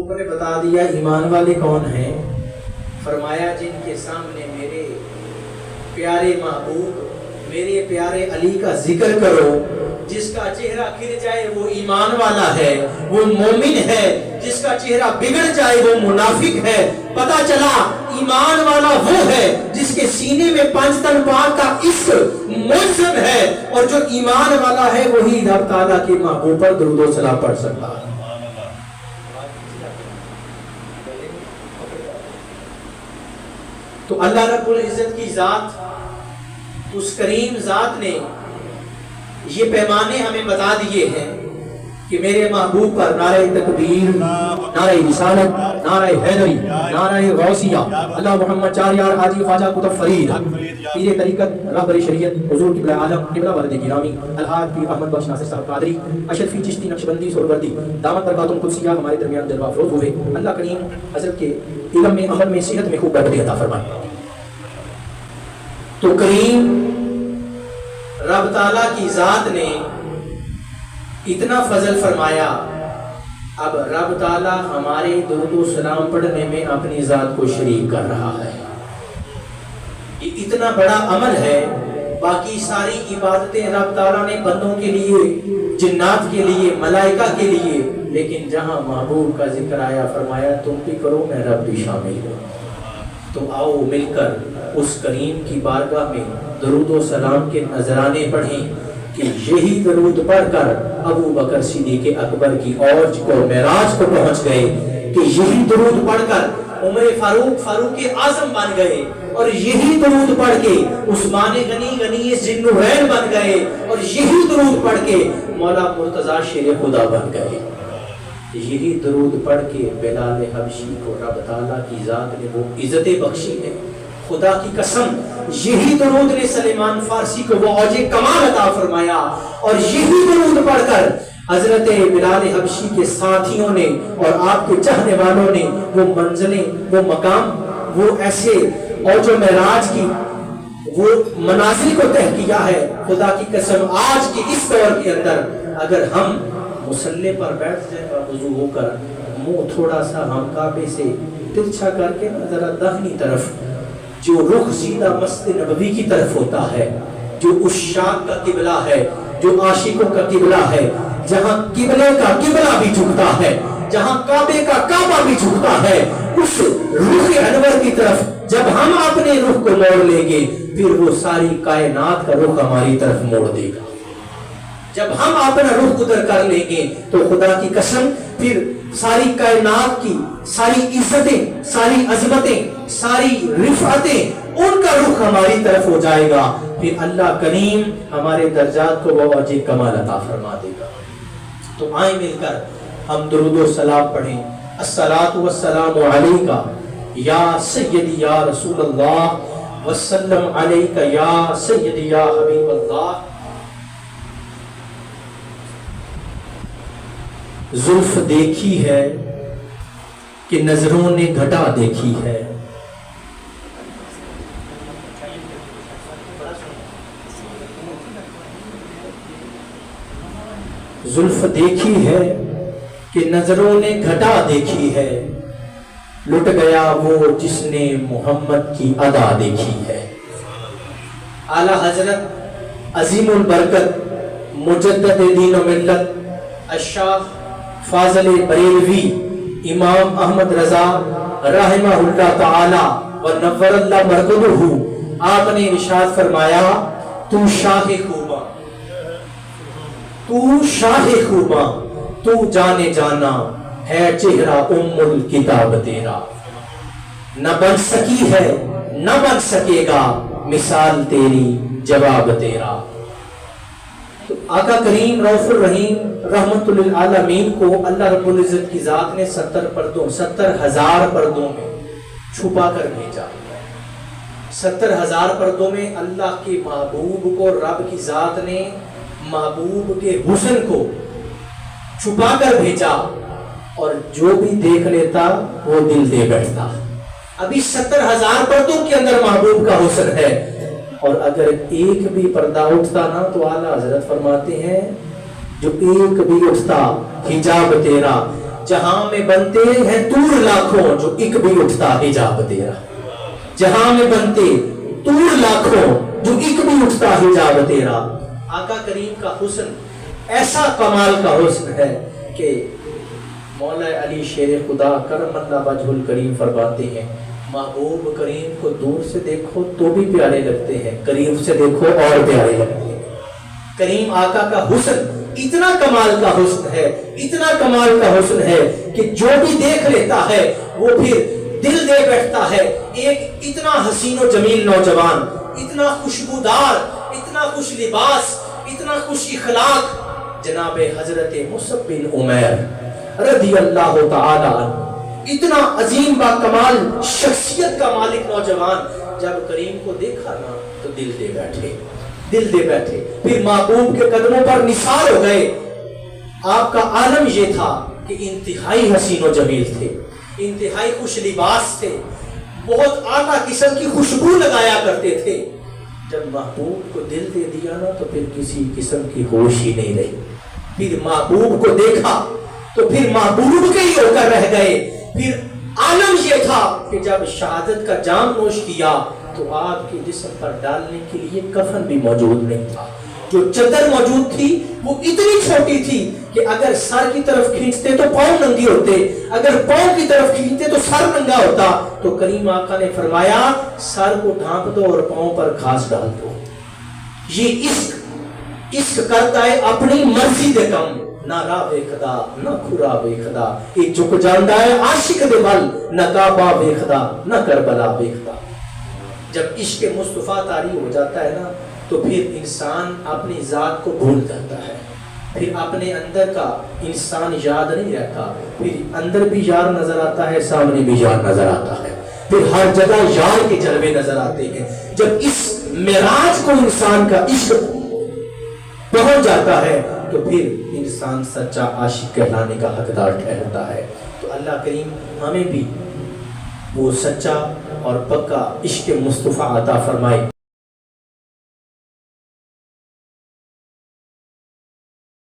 نے بتا دیا ایمان والے کون ہیں. فرمایا جن کے سامنے میرے پیارے محبوب میرے پیارے علی کا ذکر کرو، جس کا چہرہ کھل جائے وہ ایمان والا ہے، وہ مومن ہے. جس کا چہرہ بگڑ جائے وہ منافق ہے. پتا چلا ایمان والا وہ ہے جس کے سینے میں 5 تن پاک کا عشق ملزم ہے، اور جو ایمان والا ہے وہی رب تعالیٰ کے محبوب پر درود و سلام پڑھ سکتا ہے. تو اللہ رب العزت کی ذات، اس کریم ذات نے یہ پیمانے ہمیں بتا دیے ہیں کہ میرے محبوب پر نعرہ تکبیر، نعرہ رسالت، نعرہ حیدری، نعرہ غوثیہ، اللہ محمد چار یار حاجی خواجہ قطب فرید پیر طریقت رہبر شریعت حضور قبلہ عالم قبلہ والد گرامی الحاج پیر احمد بخش ناصر صاحب قادری اشرفی چشتی نقشبندی سہروردی دامت برکاتہم قدسیہ ہمارے درمیان جلوہ افروز ہوئے. اللہ کریم حضرت کے علم میں، عمل میں، صحت میں خوب برکت عطا فرمائے. تو کریم رب تعالیٰ کی ذات نے اتنا فضل فرمایا، اب رب تعالیٰ ہمارے درود و سلام پڑھنے میں اپنی ذات کو شریک کر رہا ہے. یہ اتنا بڑا عمل ہے. باقی ساری عبادتیں رب تعالیٰ نے بندوں کے لیے، جنات کے لیے، ملائکہ کے لیے، لیکن جہاں محبوب کا ذکر آیا فرمایا تم بھی کرو میں رب بھی شامل ہوں. تو آؤ مل کر اس کریم کی بارگاہ میں درود و سلام کے نذرانے پڑھیں کہ یہی درود پڑھ کر ابو بکر صدیق اکبر کی اوج کو، معراج کو پہنچ گئے، کہ یہی درود پڑھ کر عمر فاروق اعظم بن گئے، اور یہی درود پڑھ کے عثمان غنی ذی النورین بن گئے، اور یہی درود پڑھ کے مولا مرتضیٰ شیر خدا بن گئے. یہی درود پڑھ کے بلال حبشی کو رب تعالیٰ کی ذات نے وہ عزتیں بخشی ہے. خدا کی قسم یہی درود نے سلیمان فارسی کو وہ اوج کمال عطا فرمایا، اور یہی درود پڑھ کر حضرت بلال حبشی کے ساتھیوں نے اور آپ کے چاہنے والوں نے وہ منزلیں، وہ مقام، وہ ایسے اوج و معراج کی وہ منازل کو طے کیا ہے. خدا کی قسم آج کے اس دور کے اندر اگر ہم مصلی پر بیٹھ جائیں گا وضو ہو کر، منہ تھوڑا سا ہم کعبے سے ترچھا کر کے ذرا داہنی طرف، جو رخ سیدھا مسجد نبوی کی طرف ہوتا ہے، جو عشاق کا قبلہ ہے، جو عاشقوں کا قبلہ ہے، جہاں قبلے کا قبلہ بھی جھکتا ہے، جہاں کعبے کا کعبہ بھی جھکتا ہے، اس رخ انور کی طرف جب ہم اپنے رخ کو موڑ لیں گے پھر وہ ساری کائنات کا رخ ہماری طرف موڑ دے گا. جب ہم اپنا رخ ادھر کر لیں گے تو خدا کی قسم پھر ساری کائنات کی ساری عزتیں، ساری عظمتیں، ساری رفعتیں، ان کا رخ ہماری طرف ہو جائے گا. پھر اللہ کریم ہمارے درجات کو وہ اوج کمال عطا فرما دے گا. تو آئیں مل کر ہم درود و سلام پڑھیں. الصلاۃ والسلام علیکہ یا سیدی یا رسول اللہ، وسلم علیکہ یا سیدی یا حبیب اللہ. زلف دیکھی ہے کہ نظروں نے گھٹا دیکھی ہے، زلف دیکھی ہے کہ نظروں نے گھٹا دیکھی ہے، لٹ گیا وہ جس نے محمد کی ادا دیکھی ہے. اعلیٰ حضرت عظیم البرکت مجدد دین و ملت الشیخ فاضل بریلوی امام احمد رضا رحمہ اللہ تعالی و نور اللہ مرکزہ، آپ نے ارشاد فرمایا تو شاہ خوباں، تو شاہ خوباں، تو جانے جانا ہے چہرہ ام الکتاب تیرا، نہ بن سکی ہے نہ بن سکے گا مثال تیری جواب تیرا. تو آقا کریم رؤوف الرحیم رحمت للعالمین کو اللہ رب العزت کی ذات نے 70,000 پردوں میں چھپا کر بھیجا. 70,000 پردوں میں اللہ کے محبوب کو رب کی ذات نے محبوب کے حسن کو چھپا کر بھیجا، اور جو بھی دیکھ لیتا وہ دل دے بیٹھتا. ابھی 70,000 پردوں کے اندر محبوب کا حسن ہے، اور اگر ایک بھی پردہ اٹھتا نا تو اعلیٰ حضرت فرماتے ہیں جو ایک بھی اٹھتا حجاب تیرا جہاں میں بنتے ہیں طور لاکھوں جو ایک بھی اٹھتا حجاب تیرا، جہاں میں بنتے طور لاکھوں جو ایک بھی اٹھتا حجاب تیرا۔ آقا کریم کا حسن ایسا کمال کا حسن ہے کہ مولا علی شیر خدا کرم اللہ وجہ الکریم فرماتے ہیں محبوب کریم کو دور سے دیکھو تو بھی پیارے لگتے ہیں، قریب سے دیکھو اور پیارے لگتے ہیں۔ کریم آقا کا حسن اتنا کمال کا حسن ہے، اتنا کمال کا حسن ہے کہ جو بھی دیکھ لیتا ہے وہ پھر دل دے بیٹھتا ہے۔ ایک اتنا حسین و جمیل نوجوان، اتنا خوشبودار، اتنا خوش لباس، اتنا خوش اخلاق، جناب حضرت مصعب بن عمیر رضی اللہ تعالی عنہ، اتنا عظیم با کمال شخصیت کا مالک نوجوان جب کریم کو دیکھا نا تو دل دے بیٹھے، دل دے بیٹھے، پھر محبوب کے قدموں پر نثار ہو گئے۔ آپ کا عالم یہ تھا کہ انتہائی حسین و جمیل تھے، انتہائی خوش لباس تھے، بہت اعلیٰ قسم کی خوشبو لگایا کرتے تھے۔ جب محبوب کو دل دے دیا نا تو پھر کسی قسم کی ہوش ہی نہیں رہی، پھر محبوب کو دیکھا تو پھر محبوب کے ہی ہو کر رہ گئے۔ پھر عالم یہ تھا کہ جب شہادت کا جام نوش کیا تو آپ کے جسم پر ڈالنے کے لیے کفن بھی موجود نہیں تھا، جو چادر موجود تھی وہ اتنی چھوٹی تھی کہ اگر سر کی طرف کھینچتے تو پاؤں ننگے ہوتے، اگر پاؤں کی طرف کھینچتے تو سر ننگا ہوتا۔ تو کریم آقا نے فرمایا سر کو ڈھانپ دو اور پاؤں پر گھاس ڈال دو۔ یہ عشق کرتا ہے اپنی مرضی دے کم، نہ راہ ویکھدا نہ کھرا ویکھدا، یہ جھک جاندا ہے عاشق دے ول، نہ کعبہ ویکھدا نہ کربلا ویکھدا۔ جب عشق مصطفیٰ طاری ہو جاتا ہے نا تو پھر انسان اپنی ذات کو بھول جاتا ہے، پھر اپنے اندر کا انسان یاد نہیں رہتا، پھر اندر بھی یار نظر آتا ہے، سامنے بھی یار نظر آتا ہے، پھر ہر جگہ یار کے جلوے نظر آتے ہیں۔ جب اس معراج کو انسان کا عشق پہنچ جاتا ہے تو پھر انسان سچا عاشق کہلانے کا حقدار ٹھہرتا ہے۔ تو اللہ کریم ہمیں بھی وہ سچا اور پکا عشق مصطفیٰ عطا فرمائے۔